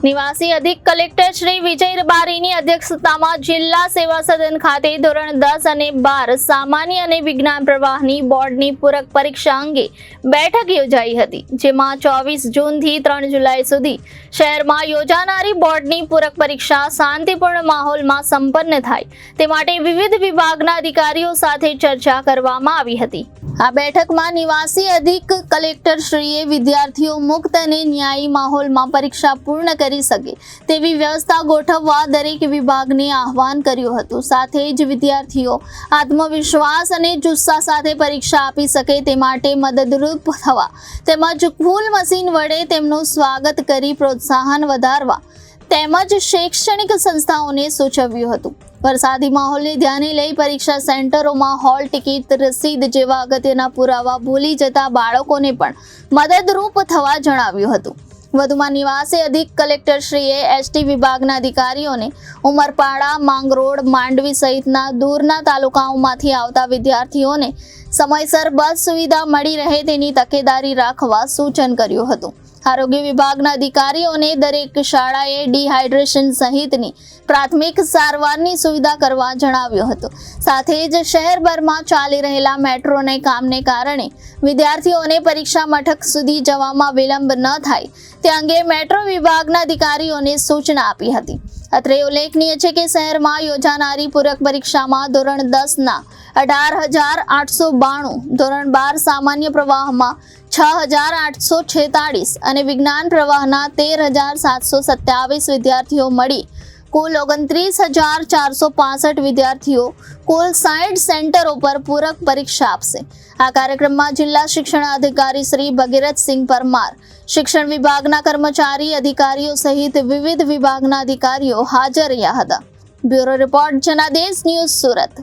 નિવાસી અધિક કલેક્ટર શ્રી વિજય રબારીની અધ્યક્ષતામાં જિલ્લા સેવા સદન ખાતે ધોરણ 10 અને 12 સામાન્ય અને વિજ્ઞાન પ્રવાહની બોર્ડની પૂરક પરીક્ષા અંગે બેઠક યોજાઈ હતી, જેમાં 24 જૂનથી 3 જુલાઈ સુધી શહેરમાં યોજાનારી બોર્ડની પૂરક પરીક્ષા શાંતિપૂર્ણ માહોલમાં સંપન્ન થાય તે માટે વિવિધ વિભાગના અધિકારીઓ સાથે ચર્ચા કરવામાં આવી હતી। આ બેઠકમાં નિવાસી અધિક કલેક્ટર શ્રીએ વિદ્યાર્થીઓ મુક્ત અને ન્યાયી માહોલમાં પરીક્ષા પૂર્ણ કરી શકે તેવી વ્યવસ્થા ગોઠવવા દરેક વિભાગને આહવાન કર્યું હતું। સાથે જ વિદ્યાર્થીઓ આત્મવિશ્વાસ અને જુસ્સા સાથે પરીક્ષા આપી શકે તે માટે મદદરૂપ થવા તેમજ કૂલ મશીન વડે તેમનું સ્વાગત કરી પ્રોત્સાહન વધારવા તેમજ શૈક્ષણિક સંસ્થાઓને સૂચવ્યું હતું। વરસાદી માહોલને ધ્યાને લઈ પરીક્ષા સેન્ટરોમાં હોલ ટિકિટ, રસીદ જેવા અગત્યના પુરાવા ભૂલી જતા બાળકોને પણ મદદરૂપ થવા જણાવ્યું હતું। વધુમાં નિવાસી અધિક કલેક્ટરશ્રીએ એસટી વિભાગના અધિકારીઓને ઉમરપાડા, માંગરોળ, માંડવી સહિતના દૂરના તાલુકાઓમાંથી આવતા વિદ્યાર્થીઓને સમયસર બસ સુવિધા મળી રહે તેની તકેદારી રાખવા સૂચન કર્યું હતું। આરોગ્ય વિભાગના અધિકારીઓને દરેક શાળાએ ડિહાઇડ્રેશન સહિતની પ્રાથમિક સારવારની સુવિધા કરવા જણાવ્યું હતું। સાથે જ શહેરભરમાં ચાલી રહેલા મેટ્રોના કામને કારણે વિદ્યાર્થીઓને પરીક્ષા મથક સુધી જવામાં વિલંબ ન થાય તે અંગે મેટ્રો વિભાગના અધિકારીઓને સૂચના આપી હતી। અત્રે ઉલ્લેખનીય છે કે શહેરમાં યોજાનારી પૂરક પરીક્ષામાં ધોરણ 10ના 18,892, ધોરણ 12 સામાન્ય પ્રવાહમાં 6,846 અને વિજ્ઞાન પ્રવાહના 13,727 વિદ્યાર્થીઓ મળી કુલ 29,465 વિદ્યાર્થીઓ કુલ 60 સેન્ટરો પર પૂરક પરીક્ષા આપશે। આ કાર્યક્રમમાં જિલ્લા શિક્ષણ અધિકારી શ્રી ભગીરથસિંહ પરમાર, શિક્ષણ વિભાગના કર્મચારી અધિકારીઓ સહિત વિવિધ વિભાગના અધિકારીઓ હાજર રહ્યા હતા। Bureau report, Janadesh news, Surat.